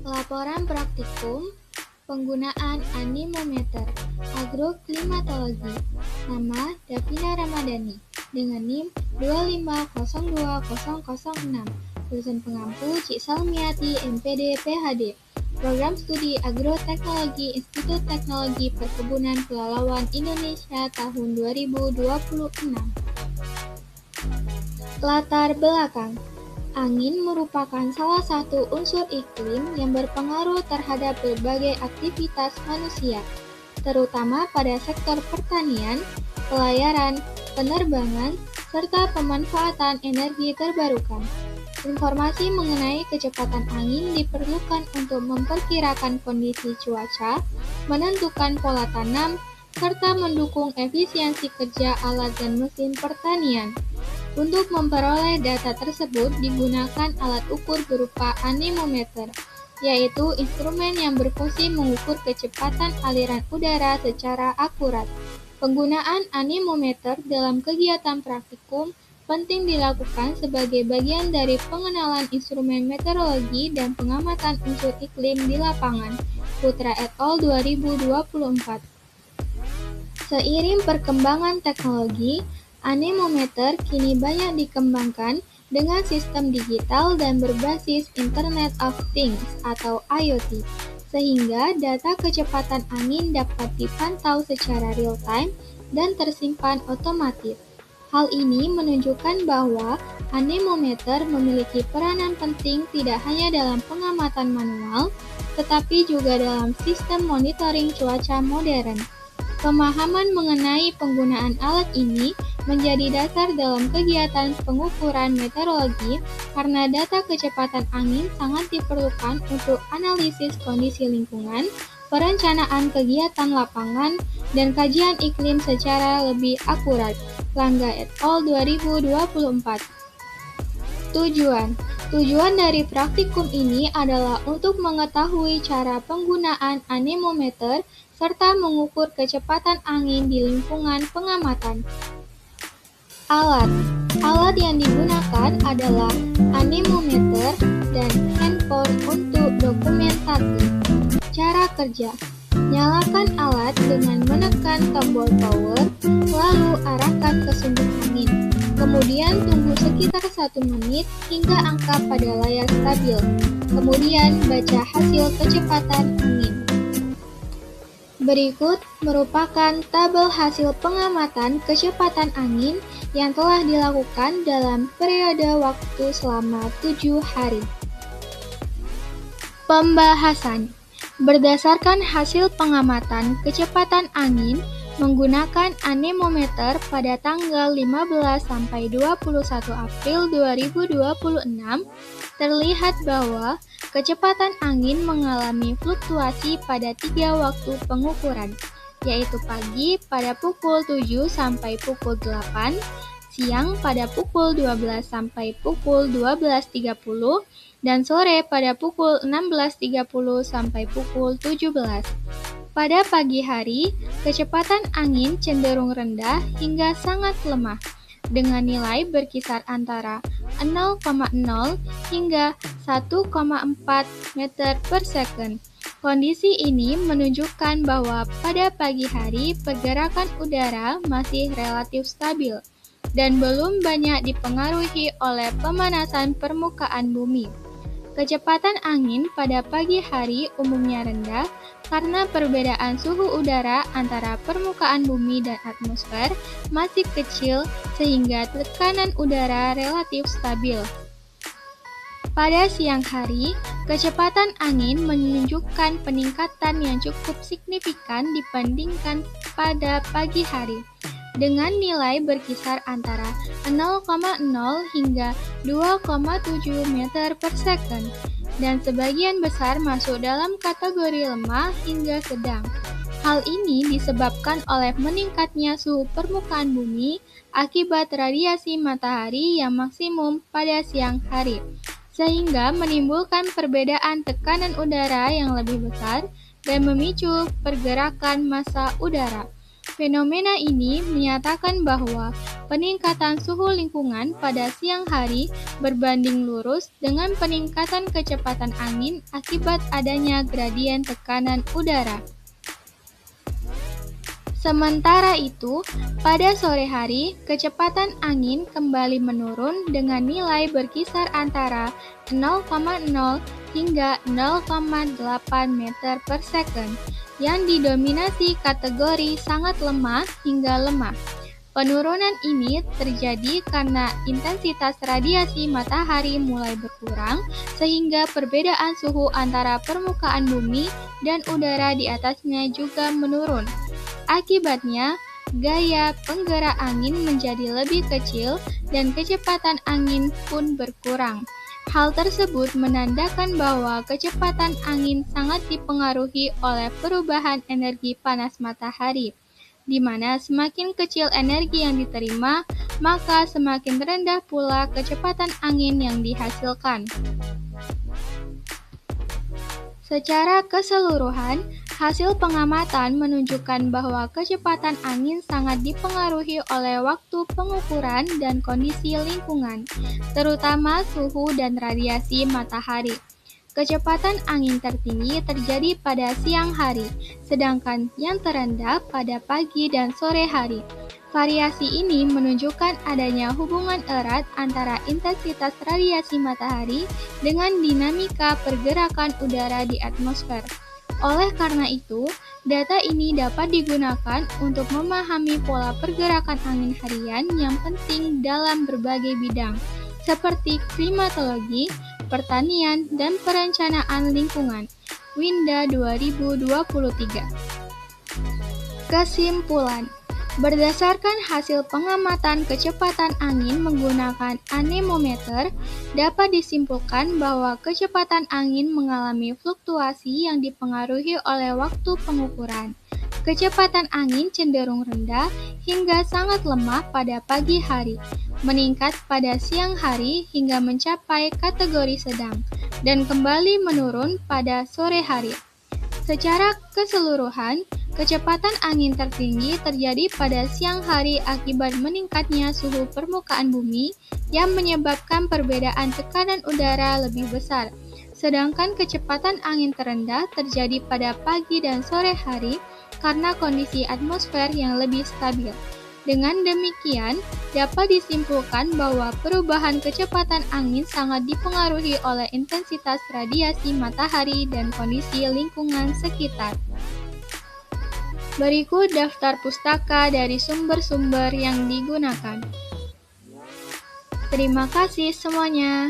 Laporan praktikum penggunaan anemometer agroklimatologi. Nama Davina Ramadhani dengan NIM 2502006. Lulusan pengampu Cik Salmiati MPD PhD. Program Studi Agroteknologi Institut Teknologi Perkebunan Pelalawan Indonesia tahun 2026. Latar belakang. Angin merupakan salah satu unsur iklim yang berpengaruh terhadap berbagai aktivitas manusia, terutama pada sektor pertanian, pelayaran, penerbangan, serta pemanfaatan energi terbarukan. Informasi mengenai kecepatan angin diperlukan untuk memperkirakan kondisi cuaca, menentukan pola tanam, serta mendukung efisiensi kerja alat dan mesin pertanian. Untuk memperoleh data tersebut digunakan alat ukur berupa anemometer, yaitu instrumen yang berfungsi mengukur kecepatan aliran udara secara akurat. Penggunaan anemometer dalam kegiatan praktikum penting dilakukan sebagai bagian dari pengenalan instrumen meteorologi dan pengamatan unsur iklim di lapangan. Putra et al. 2024. Seiring perkembangan teknologi, anemometer kini banyak dikembangkan dengan sistem digital dan berbasis Internet of Things atau IoT, sehingga data kecepatan angin dapat dipantau secara real-time dan tersimpan otomatis. Hal ini menunjukkan bahwa anemometer memiliki peranan penting tidak hanya dalam pengamatan manual, tetapi juga dalam sistem monitoring cuaca modern. Pemahaman mengenai penggunaan alat ini menjadi dasar dalam kegiatan pengukuran meteorologi karena data kecepatan angin sangat diperlukan untuk analisis kondisi lingkungan, perencanaan kegiatan lapangan, dan kajian iklim secara lebih akurat. Langga et al. 2024. Tujuan dari praktikum ini adalah untuk mengetahui cara penggunaan anemometer serta mengukur kecepatan angin di lingkungan pengamatan. Alat yang digunakan adalah anemometer dan handphone untuk dokumentasi. Cara kerja. Nyalakan alat dengan menekan tombol power, lalu arahkan ke sumber angin. Kemudian tunggu sekitar 1 menit hingga angka pada layar stabil. Kemudian baca hasil kecepatan angin. Berikut merupakan tabel hasil pengamatan kecepatan angin yang telah dilakukan dalam periode waktu selama 7 hari. Pembahasan. Berdasarkan hasil pengamatan kecepatan angin menggunakan anemometer pada tanggal 15 sampai 21 April 2026, terlihat bahwa kecepatan angin mengalami fluktuasi pada 3 waktu pengukuran, yaitu pagi pada pukul 7 sampai pukul 8, siang pada pukul 12 sampai pukul 12.30, dan sore pada pukul 16.30 sampai pukul 17. Pada pagi hari, kecepatan angin cenderung rendah hingga sangat lemah, dengan nilai berkisar antara 0,0 hingga 1,4 meter per second. Kondisi ini menunjukkan bahwa pada pagi hari pergerakan udara masih relatif stabil dan belum banyak dipengaruhi oleh pemanasan permukaan bumi. Kecepatan angin pada pagi hari umumnya rendah karena perbedaan suhu udara antara permukaan bumi dan atmosfer masih kecil sehingga tekanan udara relatif stabil. Pada siang hari, kecepatan angin menunjukkan peningkatan yang cukup signifikan dibandingkan pada pagi hari, dengan nilai berkisar antara 0,0 hingga 2,7 meter per second, dan sebagian besar masuk dalam kategori lemah hingga sedang. Hal ini disebabkan oleh meningkatnya suhu permukaan bumi akibat radiasi matahari yang maksimum pada siang hari, sehingga menimbulkan perbedaan tekanan udara yang lebih besar dan memicu pergerakan massa udara. Fenomena ini menyatakan bahwa peningkatan suhu lingkungan pada siang hari berbanding lurus dengan peningkatan kecepatan angin akibat adanya gradien tekanan udara. Sementara itu, pada sore hari, kecepatan angin kembali menurun dengan nilai berkisar antara 0,0 hingga 0,8 meter per second, yang didominasi kategori sangat lemah hingga lemah. Penurunan ini terjadi karena intensitas radiasi matahari mulai berkurang, sehingga perbedaan suhu antara permukaan bumi dan udara di atasnya juga menurun. Akibatnya, gaya penggerak angin menjadi lebih kecil dan kecepatan angin pun berkurang. Hal tersebut menandakan bahwa kecepatan angin sangat dipengaruhi oleh perubahan energi panas matahari, di mana semakin kecil energi yang diterima, maka semakin rendah pula kecepatan angin yang dihasilkan. Secara keseluruhan, hasil pengamatan menunjukkan bahwa kecepatan angin sangat dipengaruhi oleh waktu pengukuran dan kondisi lingkungan, terutama suhu dan radiasi matahari. Kecepatan angin tertinggi terjadi pada siang hari, sedangkan yang terendah pada pagi dan sore hari. Variasi ini menunjukkan adanya hubungan erat antara intensitas radiasi matahari dengan dinamika pergerakan udara di atmosfer. Oleh karena itu, data ini dapat digunakan untuk memahami pola pergerakan angin harian yang penting dalam berbagai bidang, seperti klimatologi, pertanian, dan perencanaan lingkungan. Winda 2023. Kesimpulan. Berdasarkan hasil pengamatan kecepatan angin menggunakan anemometer, dapat disimpulkan bahwa kecepatan angin mengalami fluktuasi yang dipengaruhi oleh waktu pengukuran. Kecepatan angin cenderung rendah hingga sangat lemah pada pagi hari, meningkat pada siang hari hingga mencapai kategori sedang, dan kembali menurun pada sore hari. Secara keseluruhan, kecepatan angin tertinggi terjadi pada siang hari akibat meningkatnya suhu permukaan bumi yang menyebabkan perbedaan tekanan udara lebih besar. Sedangkan kecepatan angin terendah terjadi pada pagi dan sore hari karena kondisi atmosfer yang lebih stabil. Dengan demikian, dapat disimpulkan bahwa perubahan kecepatan angin sangat dipengaruhi oleh intensitas radiasi matahari dan kondisi lingkungan sekitar. Berikut daftar pustaka dari sumber-sumber yang digunakan. Terima kasih semuanya.